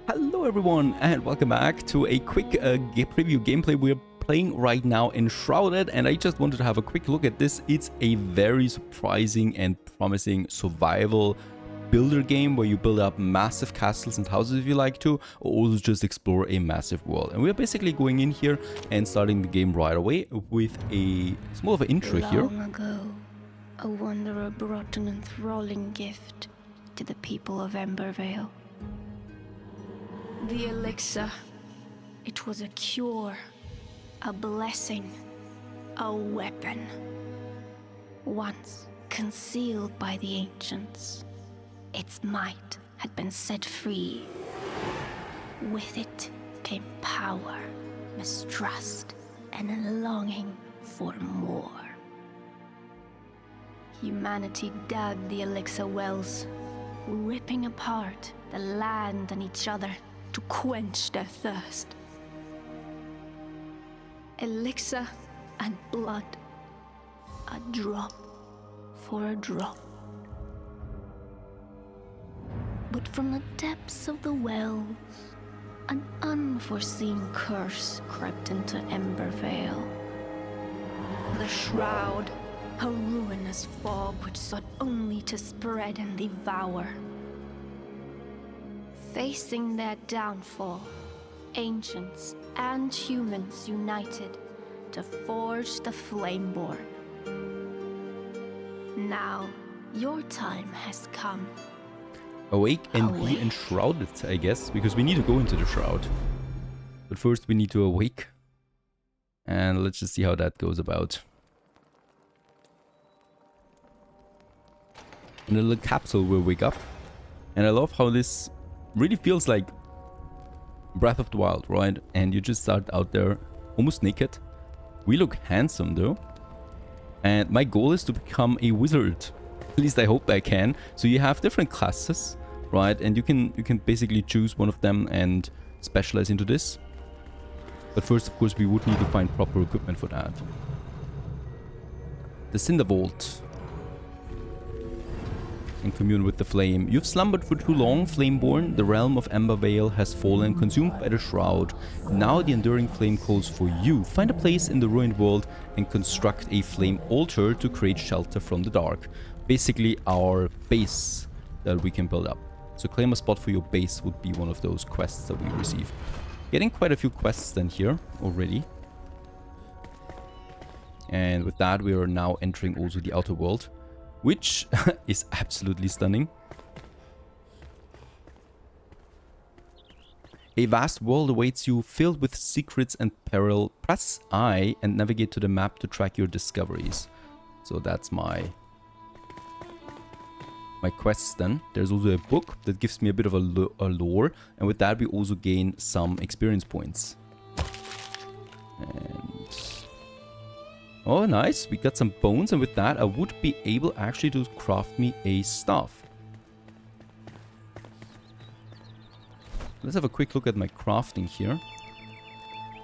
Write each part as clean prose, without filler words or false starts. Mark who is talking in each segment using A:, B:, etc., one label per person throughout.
A: Hello everyone and welcome back to a quick preview gameplay. We're playing right now Enshrouded, and I just wanted to have a quick look at this. It's a very surprising and promising survival builder game where you build up massive castles and houses if you like to, or also just explore a massive world. And we're basically going in here and starting the game right away with a small of an intro here.
B: Long ago, a wanderer brought an enthralling gift to the people of Embervale. The Elixir. It was a cure, a blessing, a weapon. Once concealed by the ancients, its might had been set free. With it came power, mistrust, and a longing for more. Humanity dug the Elixir wells, ripping apart the land and each other to quench their thirst. Elixir and blood, a drop for a drop. But from the depths of the wells, an unforeseen curse crept into Embervale. The Shroud, a ruinous fog which sought only to spread and devour. Facing their downfall, ancients and humans united to forge the Flameborn. Now, your time has come.
A: Awake and be enshrouded, I guess, because we need to go into the shroud. But first we need to awake. And let's just see how that goes about. In a little capsule we'll wake up. And I love how this really feels like Breath of the Wild, right? And you just start out there almost naked. We look handsome though. And my goal is to become a wizard. At least I hope I can. So you have different classes, right? And you can basically choose one of them and specialize into this. But first, of course, we would need to find proper equipment for that. The Cinder Vault. And commune with the flame. You've slumbered for too long, Flameborn. The realm of Embervale has fallen, consumed by the shroud. Now the enduring flame calls for you. Find a place in the ruined world and construct a flame altar to create shelter from the dark. Basically our base that we can build up. So claim a spot for your base would be one of those quests that we receive. Getting quite a few quests then here already. And with that we are now entering also the outer world, which is absolutely stunning. A vast world awaits you, filled with secrets and peril. Press I and navigate to the map to track your discoveries. So that's my quests then. There's also a book that gives me a bit of a lore, and with that we also gain some experience points. And oh, nice. We got some bones, and with that, I would be able actually to craft me a staff. Let's have a quick look at my crafting here.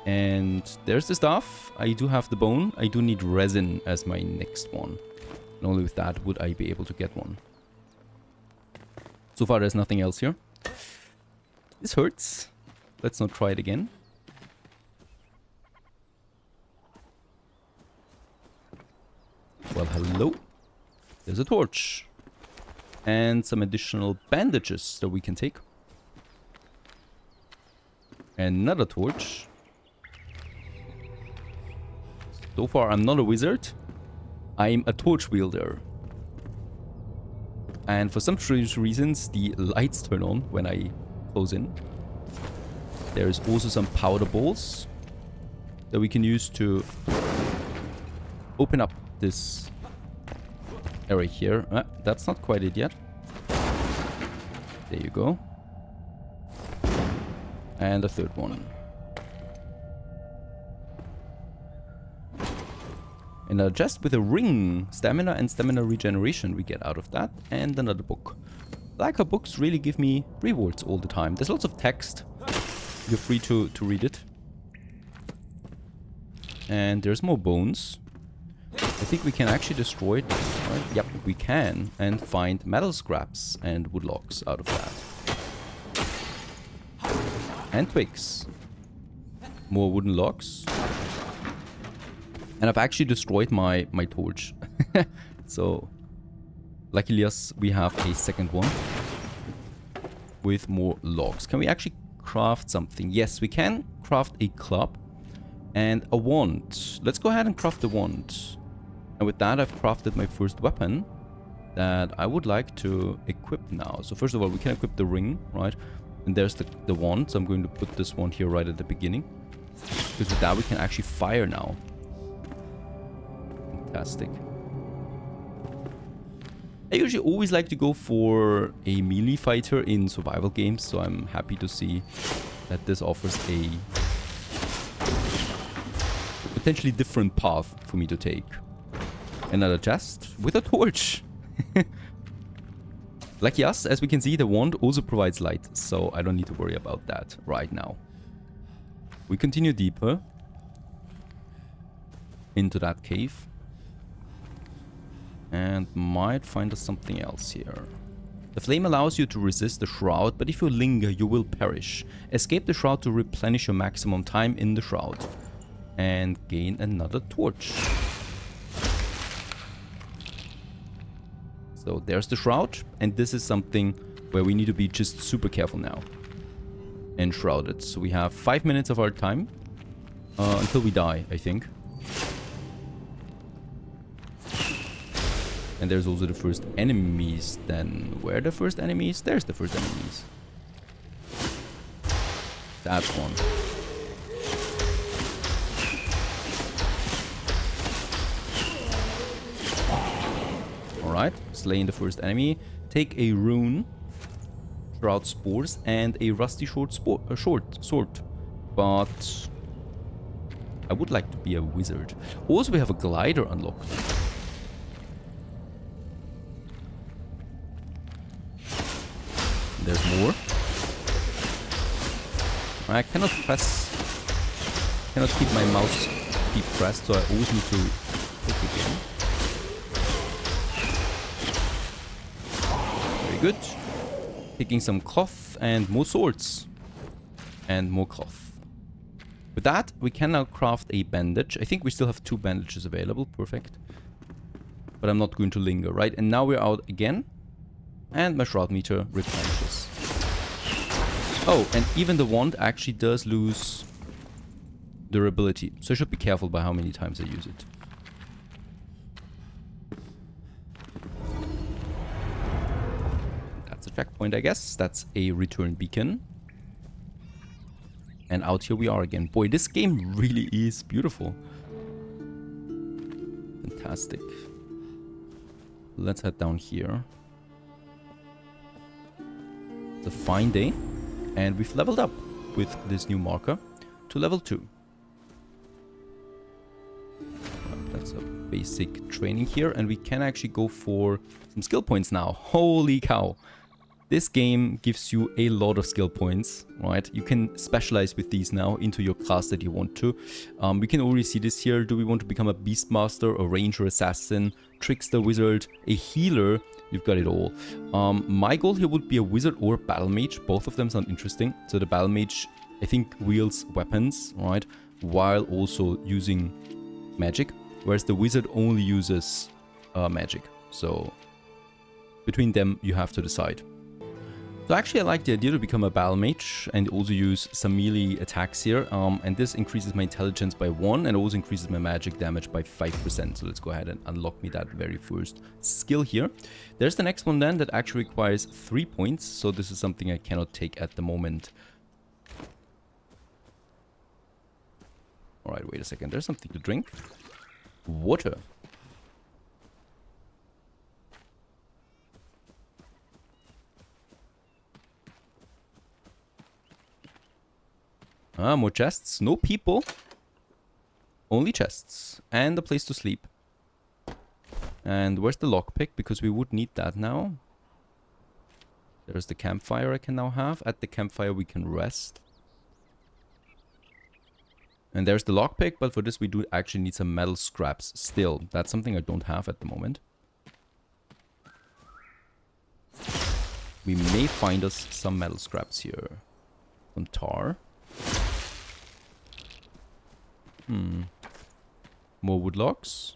A: And there's the staff. I do have the bone. I do need resin as my next one. And only with that would I be able to get one. So far, there's nothing else here. This hurts. Let's not try it again. Well, hello. There's a torch. And some additional bandages that we can take. Another torch. So far, I'm not a wizard. I'm a torch wielder. And for some strange reasons, the lights turn on when I close in. There's also some powder balls that we can use to open up this area here. That's not quite it yet. There you go. And a third one. And just with a ring, stamina and stamina regeneration we get out of that. And another book. I like how books really give me rewards all the time. There's lots of text. You're free to read it. And there's more bones. I think we can actually destroy it. Right? Yep, we can. And find metal scraps and wood logs out of that. And twigs. More wooden logs. And I've actually destroyed my torch. So, luckily us, we have a second one. With more logs. Can we actually craft something? Yes, we can craft a club. And a wand. Let's go ahead and craft the wand. And with that, I've crafted my first weapon. That I would like to equip now. So first of all, we can equip the ring, right? And there's the wand. So I'm going to put this one here right at the beginning. Because with that, we can actually fire now. Fantastic. I usually always like to go for a melee fighter in survival games. So I'm happy to see that this offers a potentially different path for me to take. Another chest with a torch. Like yes, as we can see, the wand also provides light, so I don't need to worry about that right now. We continue deeper into that cave and might find us something else here. The flame allows you to resist the shroud, but if you linger, you will perish. Escape the shroud to replenish your maximum time in the shroud and gain another torch. So there's the shroud, and this is something where we need to be just super careful now. Enshrouded. So we have 5 minutes of our time until we die, I think. And there's also the first enemies then. Where are the first enemies? There's the first enemies. That's one. Alright, slaying the first enemy. Take a rune, shroud spores, and a rusty short sword. But I would like to be a wizard. Also, we have a glider unlocked. There's more. I cannot keep my mouse pressed, so I always need to click again. Very good. Picking some cloth and more swords. And more cloth. With that, we can now craft a bandage. I think we still have 2 bandages available. Perfect. But I'm not going to linger, right? And now we're out again. And my shroud meter replenishes. Oh, and even the wand actually does lose durability. So I should be careful by how many times I use it. That's a checkpoint, I guess. That's a return beacon. And out here we are again. Boy, this game really is beautiful. Fantastic. Let's head down here. It's a fine day. And we've leveled up with this new marker to level 2. That's a basic training here. And we can actually go for some skill points now. Holy cow. This game gives you a lot of skill points, right? You can specialize with these now into your class that you want to. We can already see this here. Do we want to become a beastmaster, a ranger, assassin, trickster, wizard, a healer? You've got it all. My goal here would be a wizard or a battlemage. Both of them sound interesting. So the battlemage, I think, wields weapons, right? While also using magic. Whereas the wizard only uses magic. So between them, you have to decide. So actually I like the idea to become a Battlemage and also use some melee attacks here. And this increases my intelligence by 1 and also increases my magic damage by 5%. So let's go ahead and unlock me that very first skill here. There's the next one then that actually requires 3 points. So this is something I cannot take at the moment. Alright, wait a second. There's something to drink. Water. Ah, more chests. No people. Only chests. And a place to sleep. And where's the lockpick? Because we would need that now. There's the campfire I can now have. At the campfire we can rest. And there's the lockpick. But for this we do actually need some metal scraps still. That's something I don't have at the moment. We may find us some metal scraps here. Some tar. More wood logs.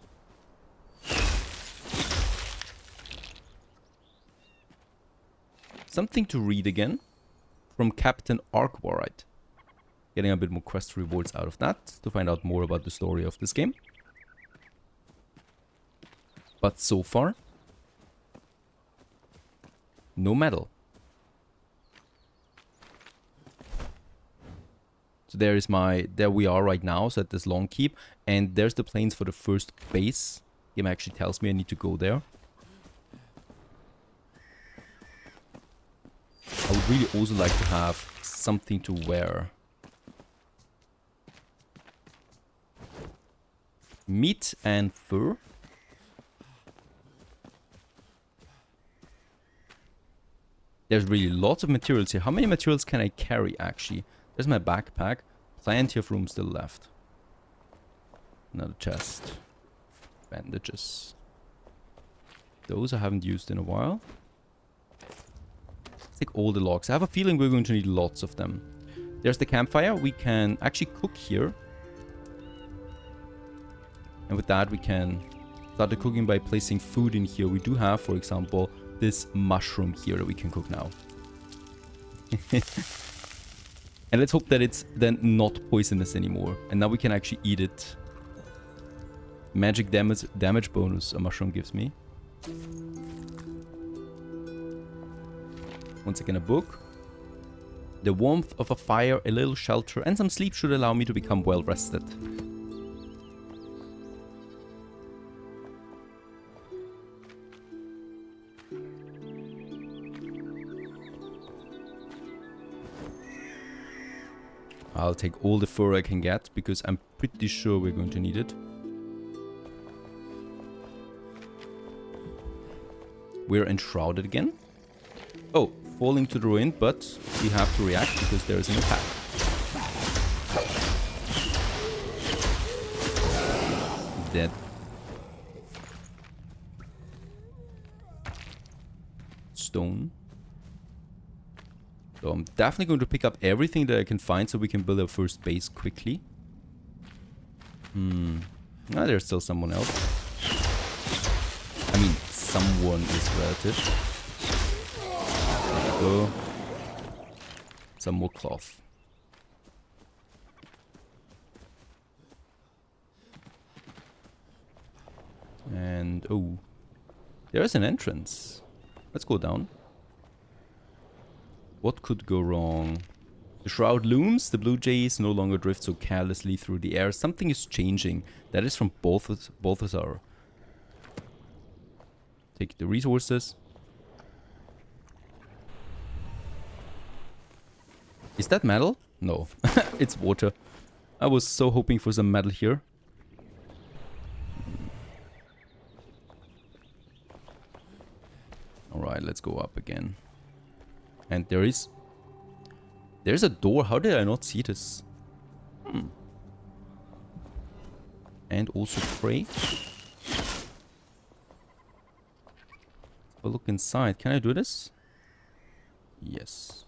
A: Something to read again. From Captain Arkwarite. Getting a bit more quest rewards out of that. To find out more about the story of this game. But so far, no metal. So there we are right now, so at this long keep. And there's the plains for the first base. Game actually tells me I need to go there. I would really also like to have something to wear. Meat and fur. There's really lots of materials here. How many materials can I carry, actually? There's my backpack. Plenty of room still left. Another chest. Bandages. Those I haven't used in a while. Let's take all the logs. I have a feeling we're going to need lots of them. There's the campfire. We can actually cook here. And with that, we can start the cooking by placing food in here. We do have, for example, this mushroom here that we can cook now. And let's hope that it's then not poisonous anymore. And now we can actually eat it. Magic damage bonus a mushroom gives me. Once again, a book. The warmth of a fire, a little shelter, and some sleep should allow me to become well rested. I'll take all the fur I can get, because I'm pretty sure we're going to need it. We're enshrouded again. Oh, falling to the ruin, but we have to react because there is an attack. Dead. Stone. So I'm definitely going to pick up everything that I can find so we can build our first base quickly. Ah, there's still someone else. I mean, someone is relative. There we go. Some more cloth. And, oh. There's an entrance. Let's go down. What could go wrong? The shroud looms. The blue jays no longer drift so carelessly through the air. Something is changing. That is from Balthazar. Take the resources. Is that metal? No. It's water. I was so hoping for some metal here. Alright, let's go up again. And there's a door. How did I not see this? And also pray. Have a look inside. Can I do this? Yes.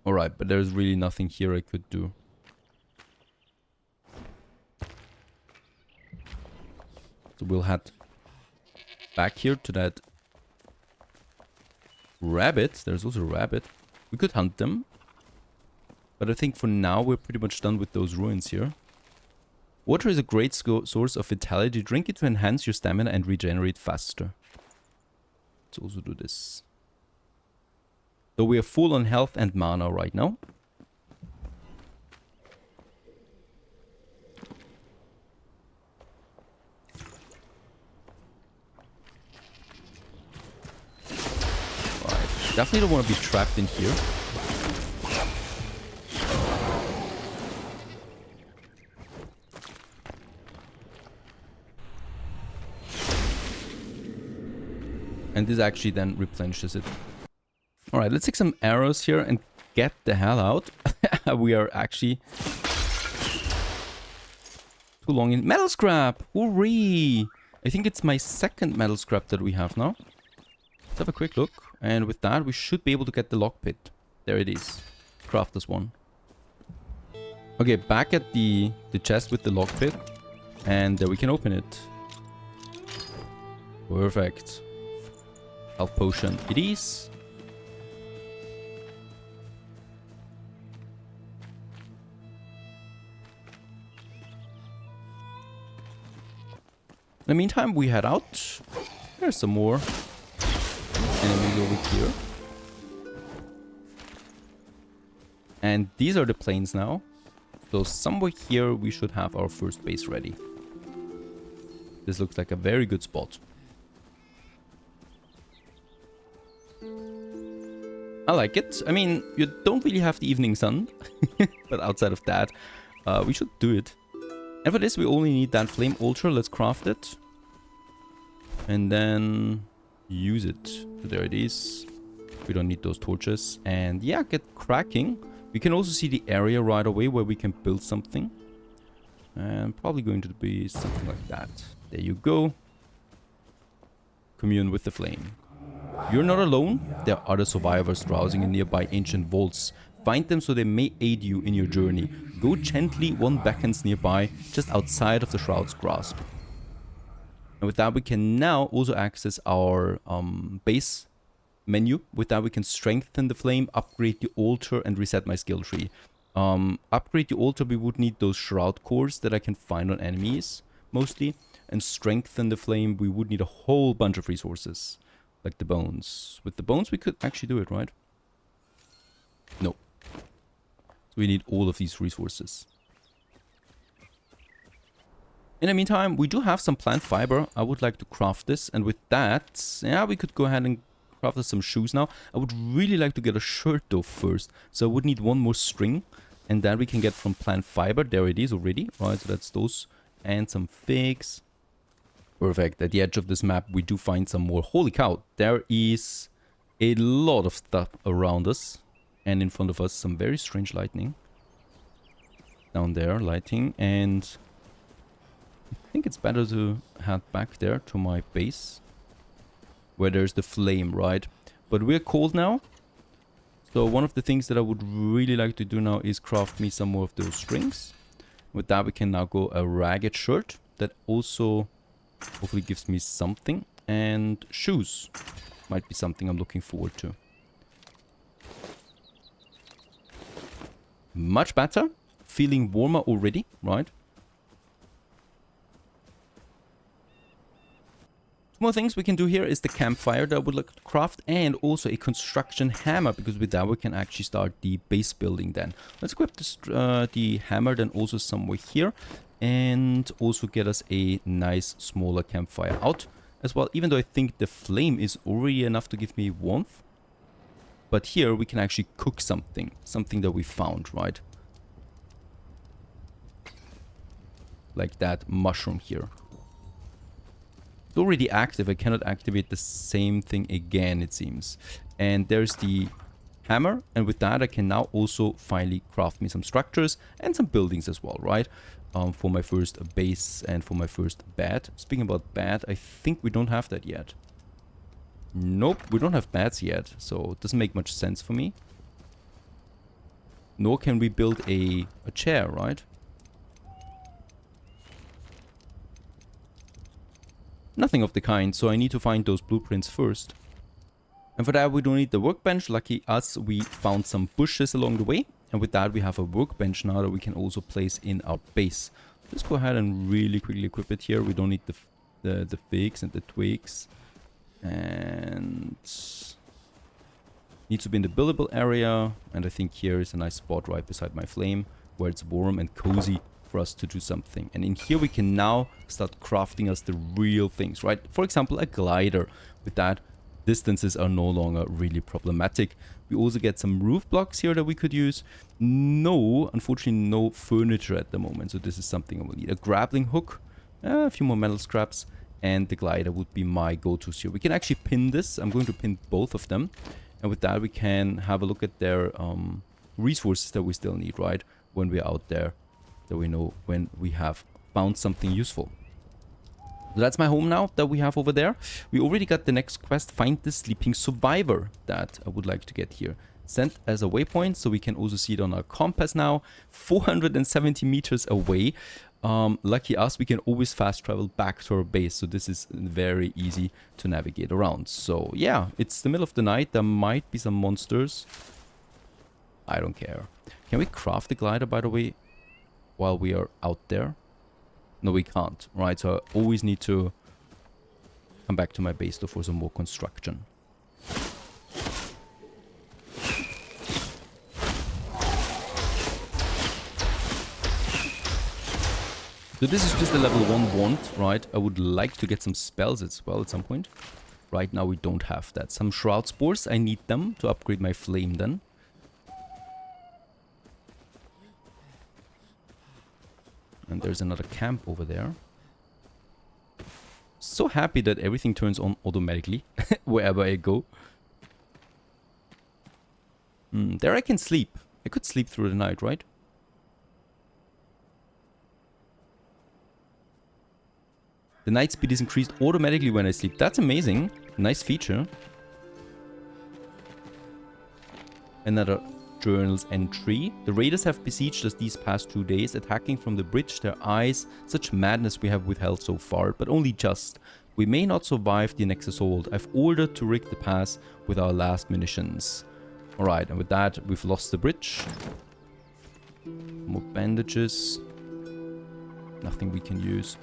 A: Alright, but there's really nothing here I could do. So we'll head back here to that rabbit. There's also a rabbit. We could hunt them. But I think for now we're pretty much done with those ruins here. Water is a great source of vitality. Drink it to enhance your stamina and regenerate faster. Let's also do this. Though we are full on health and mana right now. Definitely don't want to be trapped in here. And this actually then replenishes it. Alright, let's take some arrows here and get the hell out. We are actually too long in metal scrap. Hooray! I think it's my second metal scrap that we have now. Let's have a quick look. And with that, we should be able to get the lock pit. There it is. Craft this one. Okay, back at the chest with the lock pit. And we can open it. Perfect. Health potion it is. In the meantime, we head out. There's some more enemies over here. And these are the plains now. So somewhere here we should have our first base ready. This looks like a very good spot. I like it. I mean, you don't really have the evening sun. But outside of that, we should do it. And for this, we only need that flame altar. Let's craft it. And then use it. So there it is. We don't need those torches. And yeah, get cracking. We can also see the area right away where we can build something. And probably going to be something like that. There you go. Commune with the flame. You're not alone. There are other survivors drowsing in nearby ancient vaults. Find them so they may aid you in your journey. Go gently, one beckons nearby, just outside of the Shroud's grasp. And with that we can now also access our base menu. With that we can strengthen the flame, upgrade the altar and reset my skill tree. Upgrade the altar, we would need those shroud cores that I can find on enemies mostly. And strengthen the flame, we would need a whole bunch of resources. Like the bones. With the bones we could actually do it, right? No. So we need all of these resources. In the meantime, we do have some plant fiber. I would like to craft this. And with that, yeah, we could go ahead and craft us some shoes now. I would really like to get a shirt though first. So I would need one more string. And that we can get from plant fiber. There it is already. Right, so that's those. And some figs. Perfect. At the edge of this map, we do find some more. Holy cow. There is a lot of stuff around us. And in front of us, some very strange lightning. Down there, lighting. And I think it's better to head back there to my base. Where there's the flame, right? But we're cold now. So one of the things that I would really like to do now is craft me some more of those strings. With that, we can now go a ragged shirt. That also hopefully gives me something. And shoes might be something I'm looking forward to. Much better. Feeling warmer already, right? Two more things we can do here is the campfire that I would like to craft. And also a construction hammer. Because with that we can actually start the base building then. Let's equip this, the hammer then also somewhere here. And also get us a nice smaller campfire out as well. Even though I think the flame is already enough to give me warmth. But here we can actually cook something. Something that we found, right? Like that mushroom here. It's already active. I cannot activate the same thing again, it seems. And there's the hammer. And with that I can now also finally craft me some structures and some buildings as well, right? For my first base and for my first bed. Speaking about bed, I think we don't have that yet. Nope, we don't have beds yet, so it doesn't make much sense for me. Nor can we build a chair, right? Nothing of the kind, so I need to find those blueprints first. And for that we don't need the workbench. Lucky us, we found some bushes along the way. And with that we have a workbench now that we can also place in our base. Let's go ahead and really quickly equip it here. We don't need the figs and the twigs. And needs to be in the buildable area. And I think here is a nice spot right beside my flame where it's warm and cozy for us to do something. And in here we can now start crafting us the real things, right? For example, a glider. With that, distances are no longer really problematic. We also get some roof blocks here that we could use. No, unfortunately no furniture at the moment, so this is something I will need. A grappling hook, a few more metal scraps, and the glider would be my go-tos here. We can actually pin this. I'm going to pin both of them. And with that we can have a look at their resources that we still need, right? When we're out there, that we know when we have found something useful. So that's my home now that we have over there. We already got the next quest, find the sleeping survivor, that I would like to get here. Sent as a waypoint, so we can also see it on our compass now. 470 meters away. Lucky us, we can always fast travel back to our base, so this is very easy to navigate around. So yeah, it's the middle of the night, there might be some monsters. I don't care. Can we craft the glider, by the way, while we are out there? No, we can't, right? So I always need to come back to my base though for some more construction. So this is just a level 1 wand, right? I would like to get some spells as well at some point. Right now we don't have that. Some shroud spores, I need them to upgrade my flame then. And there's another camp over there. So happy that everything turns on automatically wherever I go. There I can sleep. I could sleep through the night, right? The night speed is increased automatically when I sleep. That's amazing. Nice feature. Another journal's entry. The raiders have besieged us these past 2 days, attacking from the bridge, their eyes. Such madness we have withheld so far, but only just. We may not survive the next assault. I've ordered to rig the pass with our last munitions. Alright, and with that, we've lost the bridge. More bandages. Nothing we can use.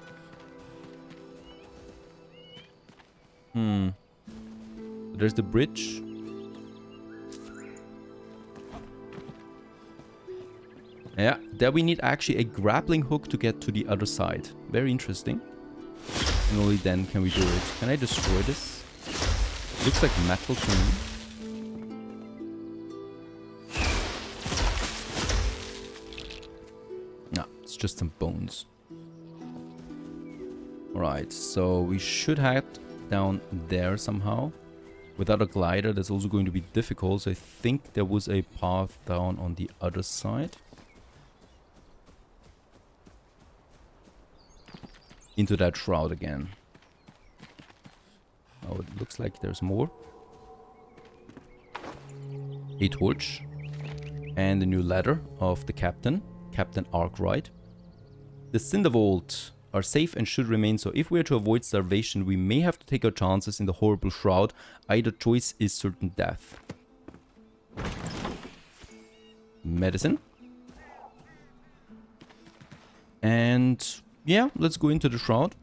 A: There's the bridge. Yeah, there we need actually a grappling hook to get to the other side. Very interesting. And only then can we do it. Can I destroy this? Looks like metal to me. No, it's just some bones. Alright, so we should head down there somehow. Without a glider, that's also going to be difficult. So I think there was a path down on the other side. Into that shroud again. Oh, it looks like there's more. A torch. And a new ladder of the captain. Captain Arkwright. The Cinder Vault are safe and should remain so. If we are to avoid starvation, we may have to take our chances in the horrible shroud. Either choice is certain death. Medicine. And yeah, let's go into the shroud.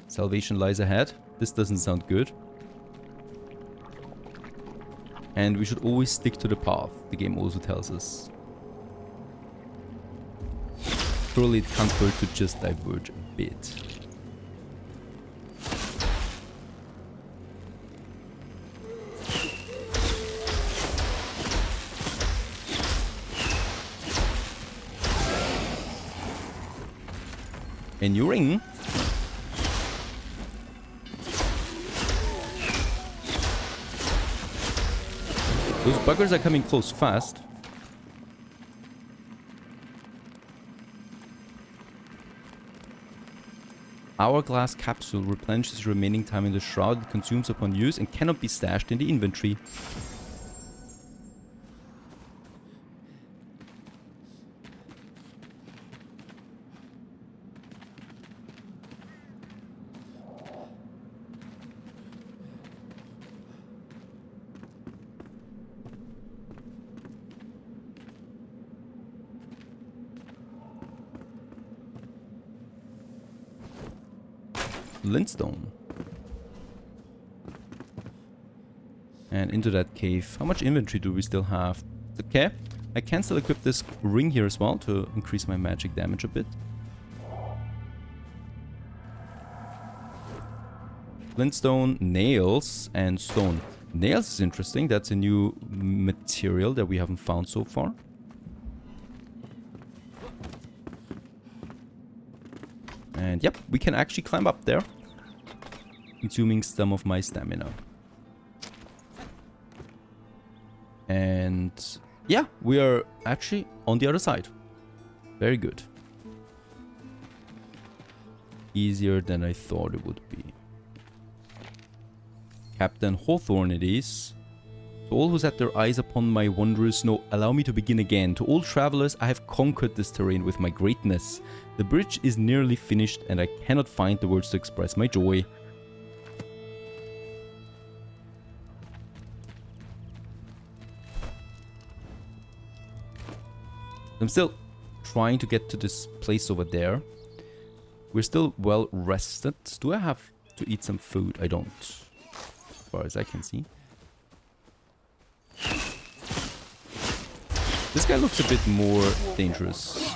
A: Salvation lies ahead. This doesn't sound good. And we should always stick to the path, the game also tells us. Surely it can't hurt to just diverge a bit. A new ring. Those buggers are coming close fast. Hourglass capsule replenishes remaining time in the shroud. It consumes upon use and cannot be stashed in the inventory. Lindstone. And into that cave. How much inventory do we still have? Okay. I can still equip this ring here as well to increase my magic damage a bit. Flintstone, nails, and stone. Nails is interesting. That's a new material that we haven't found so far. And yep, we can actually climb up there, consuming some of my stamina. And yeah, we are actually on the other side. Very good. easier than I thought it would be. Captain Hawthorne it is. To all who set their eyes upon my wondrous snow, allow me to begin again. To all travelers, I have conquered this terrain with my greatness. The bridge is nearly finished and I cannot find the words to express my joy. I'm still trying to get to this place over there. We're still well rested. Do I have to eat some food? I don't, as far as I can see. This guy looks a bit more dangerous.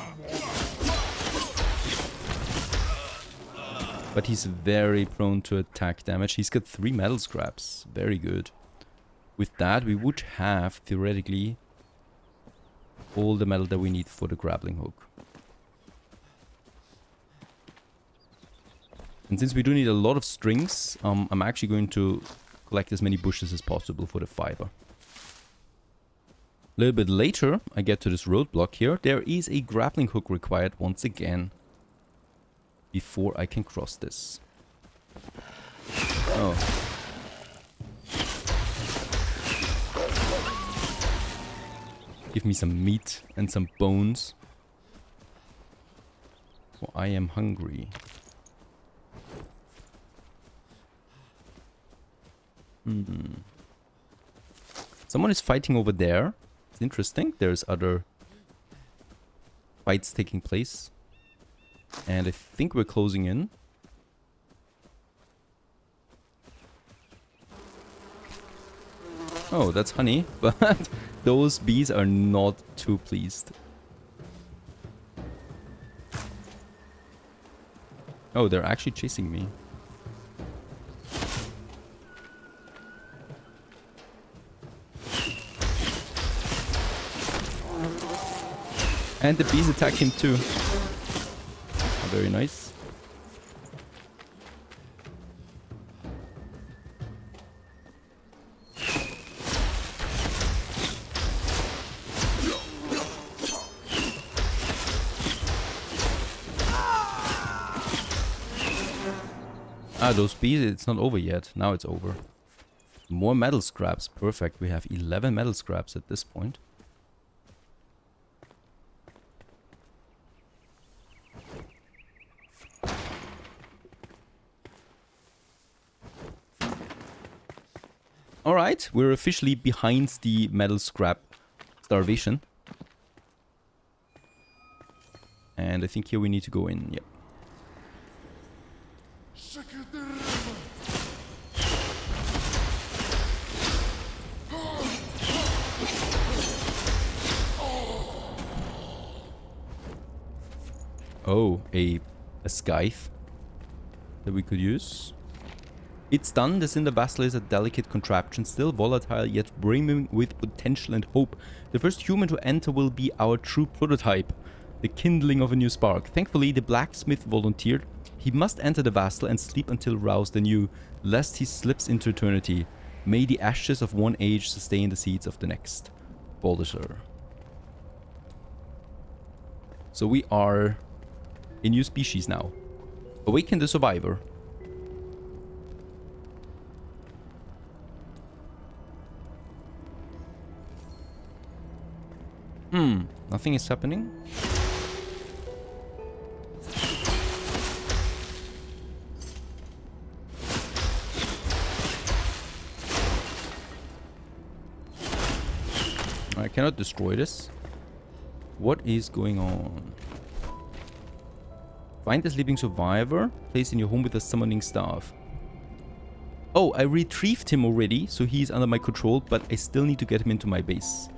A: But he's very prone to attack damage. He's got 3 metal scraps. Very good. With that, we would have, theoretically, all the metal that we need for the grappling hook. And since we do need a lot of strings, I'm actually going to collect as many bushes as possible for the fiber. A little bit later, I get to this roadblock here. There is a grappling hook required once again before I can cross this. Oh. Give me some meat and some bones. For I am hungry. Someone is fighting over there. It's interesting. There's other fights taking place. And I think we're closing in. Oh, that's honey, but those bees are not too pleased. Oh, they're actually chasing me. And the bees attack him too. Oh, very nice. Ah, those bees, it's not over yet. Now it's over. More metal scraps. Perfect. We have 11 metal scraps at this point. Alright, we're officially behind the metal scrap starvation. And I think here we need to go in, yep. Oh, a scythe that we could use. It's done. The Cinder Vessel is a delicate contraption, still volatile yet brimming with potential and hope. The first human to enter will be our true prototype, the kindling of a new spark. Thankfully, the blacksmith volunteered. He must enter the vessel and sleep until roused anew, lest he slips into eternity. May the ashes of one age sustain the seeds of the next. Balder. So we are a new species now. Awaken the survivor. Nothing is happening. I cannot destroy this. What is going on? Find the sleeping survivor. Place in your home with a summoning staff. Oh, I retrieved him already, so he's under my control, but I still need to get him into my base.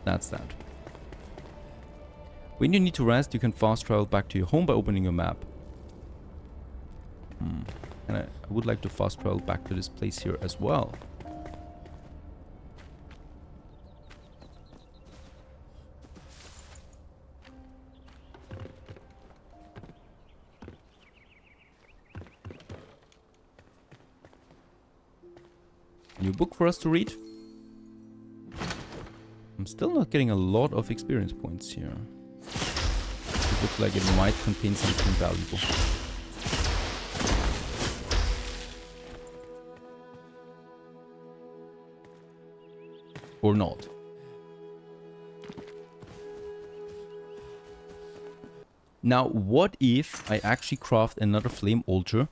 A: That's that. When you need to rest, you can fast travel back to your home by opening your map. And I would like to fast travel back to this place here as well. New book for us to read. I'm still not getting a lot of experience points here. It looks like it might contain something valuable. Or not. Now, what if I actually craft another flame altar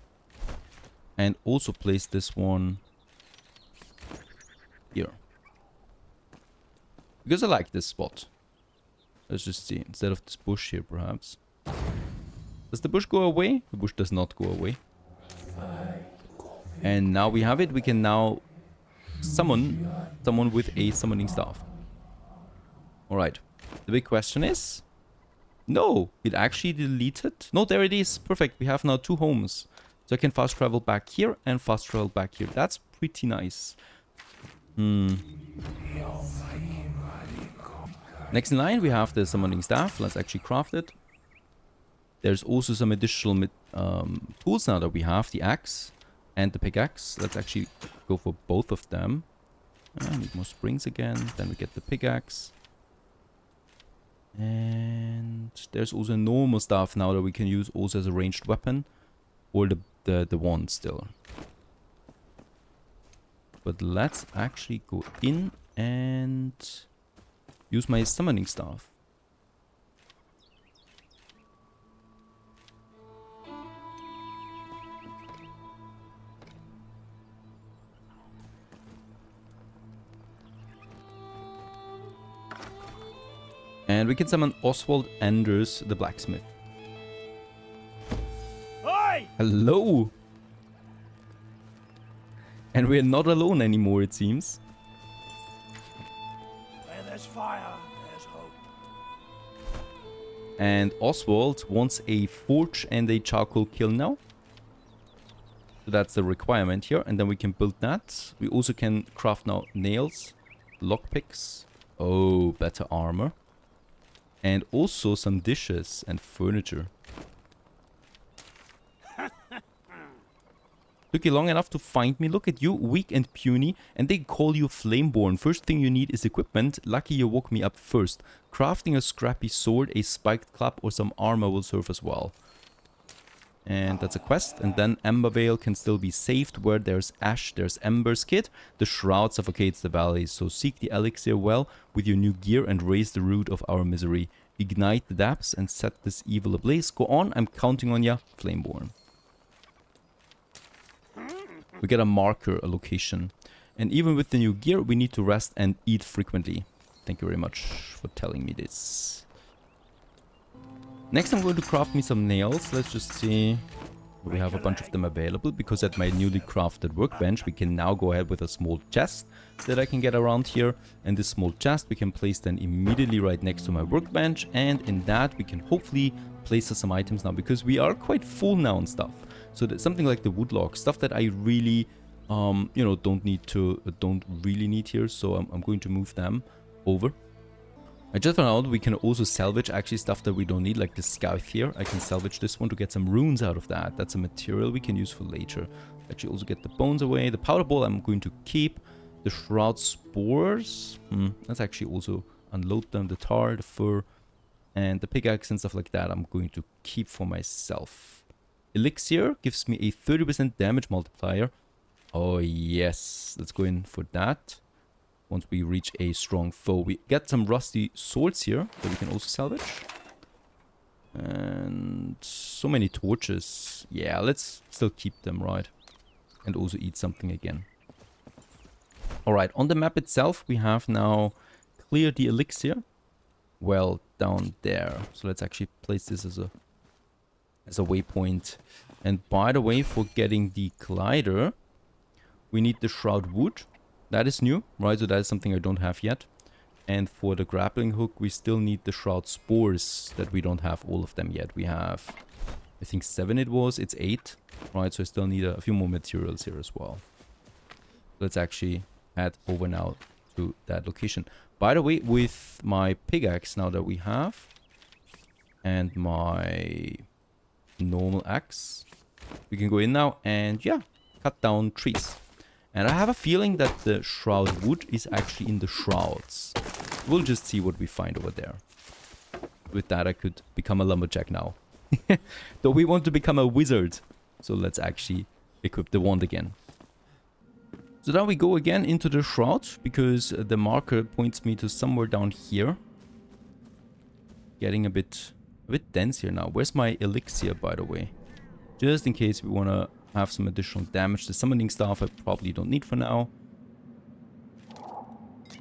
A: and also place this one here? Because I like this spot. Let's just see. Instead of this bush here, perhaps. Does the bush go away? The bush does not go away. And now we have it. We can now summon someone with a summoning staff. Alright. The big question is... No! It actually deleted? No, there it is. Perfect. We have now 2 homes. So I can fast travel back here and fast travel back here. That's pretty nice. Next in line, we have the summoning staff. Let's actually craft it. There's also some additional tools now that we have. The axe and the pickaxe. Let's actually go for both of them. I need more springs again. Then we get the pickaxe. And there's also a normal staff now that we can use also as a ranged weapon. Or the wand still. But let's actually go in and use my summoning staff. And we can summon Oswald Anders, the blacksmith.
C: Oi!
A: Hello! And we're not alone anymore, it seems.
C: Where there's fire, there's hope.
A: And Oswald wants a forge and a charcoal kiln now. So that's the requirement here. And then we can build that. We also can craft now nails, lockpicks. Oh, better armor. And also some dishes and furniture. Took you long enough to find me. Look at you, weak and puny, and they call you Flameborn. First thing you need is equipment. Lucky you woke me up first. Crafting a scrappy sword, a spiked club, or some armor will serve as well. And that's a quest. And then Embervale can still be saved. Where there's ash, there's embers. Kid, the shroud suffocates the valleys. So seek the elixir well with your new gear and raise the root of our misery. Ignite the depths and set this evil ablaze. Go on, I'm counting on ya, Flameborn. We get a marker, a location. And even with the new gear, we need to rest and eat frequently. Thank you very much for telling me this. Next I'm going to craft me some nails. Let's just see. We have a bunch of them available because at my newly crafted workbench we can now go ahead with a small chest that I can get around here. And this small chest we can place then immediately right next to my workbench. And in that we can hopefully place some items now because we are quite full now on stuff. So that something like the woodlock, stuff that I really, you know, don't really need here. So I'm going to move them over. I just found out we can also salvage actually stuff that we don't need, like the scythe here. I can salvage this one to get some runes out of that. That's a material we can use for later. Actually also get the bones away. The powder ball I'm going to keep. The shroud spores. Let's actually also unload them. The tar, the fur, and the pickaxe and stuff like that I'm going to keep for myself. Elixir gives me a 30% damage multiplier. Oh yes, let's go in for that. Once we reach a strong foe. We get some rusty swords here that we can also salvage. And so many torches. Yeah, let's still keep them, right? And also eat something again. Alright, on the map itself we have now cleared the elixir. Well, down there. So let's actually place this as a waypoint. And by the way, for getting the glider, we need the shroud wood. That is new, right? So that is something I don't have yet. And for the grappling hook, we still need the shroud spores that we don't have all of them yet. We have, I think 7 it was. It's 8, right? So I still need a few more materials here as well. Let's actually head over now to that location. By the way, with my pickaxe now that we have, and my normal axe, we can go in now and, yeah, cut down trees. And I have a feeling that the shroud wood is actually in the shrouds. We'll just see what we find over there. With that, I could become a lumberjack now. Though we want to become a wizard. So let's actually equip the wand again. So now we go again into the shroud, because the marker points me to somewhere down here. Getting a bit dense here now. Where's my elixir, by the way? Just in case we want to have some additional damage. The summoning staff I probably don't need for now.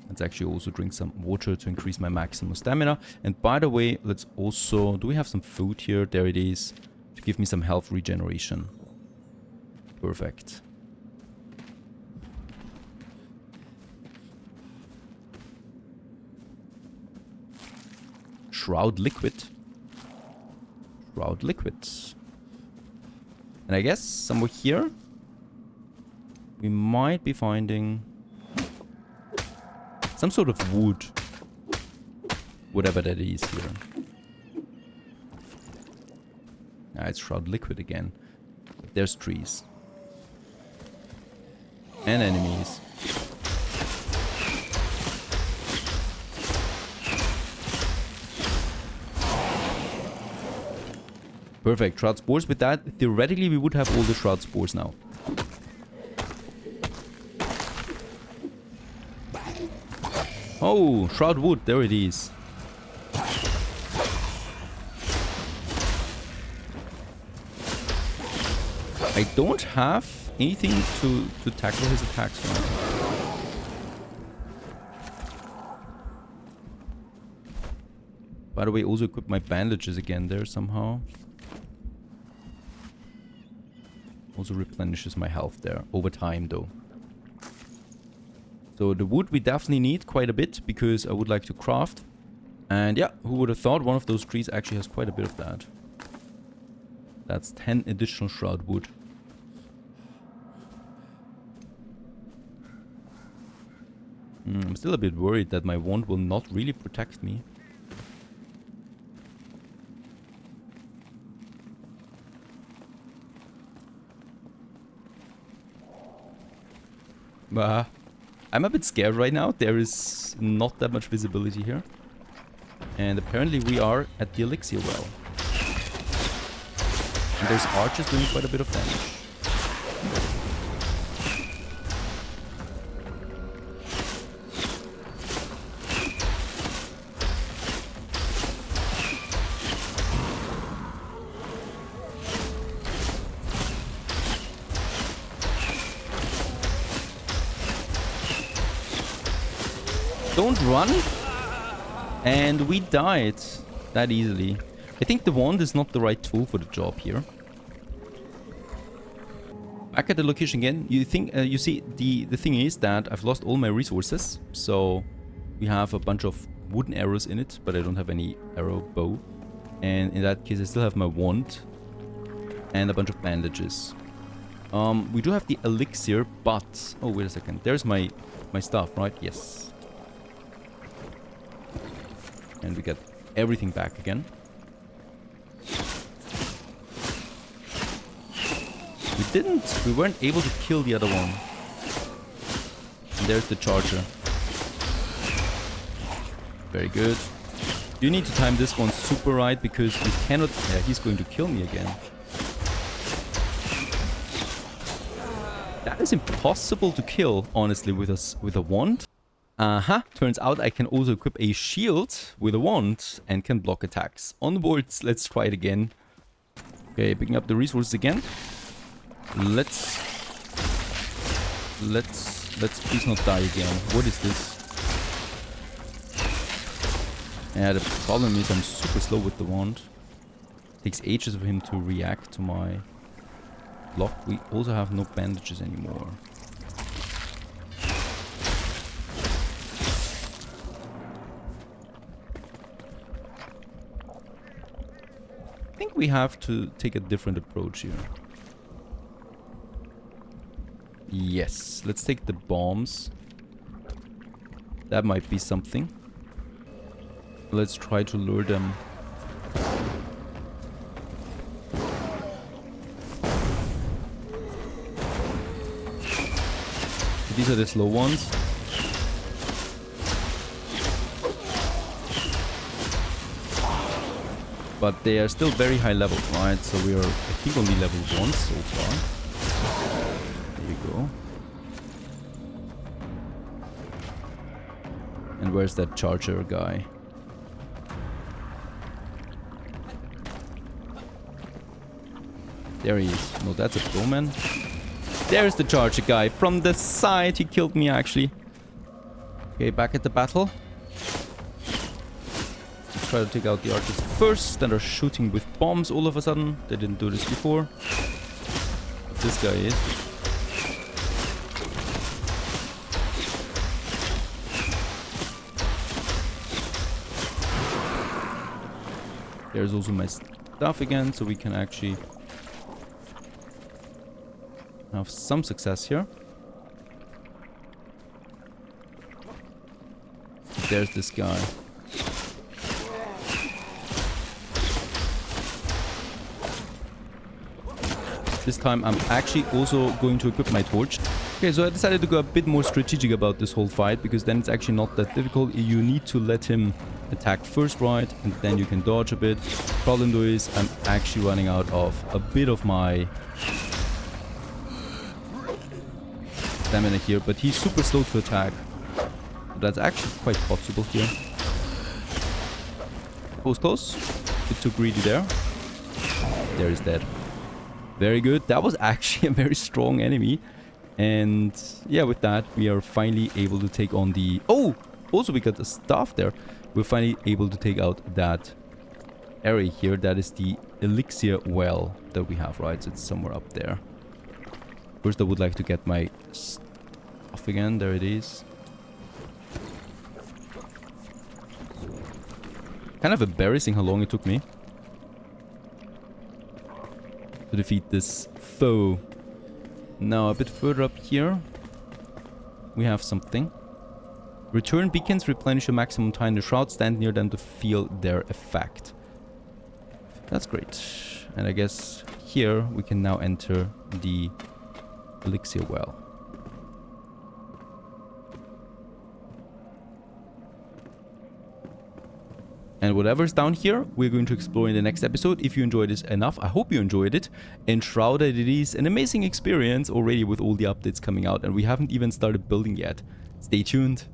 A: Let's actually also drink some water to increase my maximum stamina. And by the way, let's also... Do we have some food here? There it is. To give me some health regeneration. Perfect. Shroud liquid. Shroud liquid. And I guess somewhere here we might be finding some sort of wood. Whatever that is here. Ah, it's shroud liquid again. There's trees. And enemies. Perfect, shroud spores. With that, theoretically, we would have all the shroud spores now. Oh, shroud wood, there it is. I don't have anything to tackle his attacks now. By the way, also equip my bandages again there somehow. Also replenishes my health there over time though. So the wood we definitely need quite a bit because I would like to craft. And yeah, who would have thought one of those trees actually has quite a bit of that. That's 10 additional shroud wood. I'm still a bit worried that my wand will not really protect me. I'm a bit scared right now. There is not that much visibility here. And apparently we are at the Elixir well. And there's archers doing quite a bit of damage. Don't run. And we died that easily. I think the wand is not the right tool for the job here. Back at the location again. You see, the thing is that I've lost all my resources. So we have a bunch of wooden arrows in it, but I don't have any arrow bow. And in that case, I still have my wand and a bunch of bandages. We do have the elixir, but... Oh, wait a second. There's my stuff, right? Yes. And we get everything back again. We weren't able to kill the other one. And there's the charger. Very good. You need to time this one super right because we cannot... Yeah, he's going to kill me again. That is impossible to kill, honestly, with a wand. Turns out I can also equip a shield with a wand and can block attacks. Onwards, let's try it again. Okay, picking up the resources again. Let's please not die again. What is this? Yeah, the problem is I'm super slow with the wand. It takes ages for him to react to my block. We also have no bandages anymore. I think we have to take a different approach here. Yes, let's take the bombs. That might be something. Let's try to lure them. These are the slow ones. But they are still very high level, right? So we are, I think, only level 1 so far. There you go. And where's that charger guy? There he is. No, that's a bowman. There's the charger guy. From the side, he killed me actually. Okay, back at the battle. Let's try to take out the archers first. Then they're shooting with bombs all of a sudden. They didn't do this before. But this guy is. There's also my stuff again, so we can actually have some success here. There's this guy. This time I'm actually also going to equip my torch. Okay, so I decided to go a bit more strategic about this whole fight, because then it's actually not that difficult. You need to let him attack first, right? And then you can dodge a bit. Problem though is I'm actually running out of a bit of my stamina here, but he's super slow to attack. So that's actually quite possible here. Close, close. Bit too greedy there. There he's dead. Very good. That was actually a very strong enemy. And yeah, with that, we are finally able to take on the... Oh! Also, we got the staff there. We're finally able to take out that area here. That is the Elixir well that we have, right? So it's somewhere up there. First, I would like to get my stuff again. There it is. Kind of embarrassing how long it took me to defeat this foe. Now, a bit further up here, we have something. Return beacons replenish your maximum time in the shroud. Stand near them to feel their effect. That's great. And I guess here we can now enter the Elixir well. And whatever's down here, we're going to explore in the next episode. If you enjoyed this enough, I hope you enjoyed it. Enshrouded, it is an amazing experience already with all the updates coming out, and we haven't even started building yet. Stay tuned.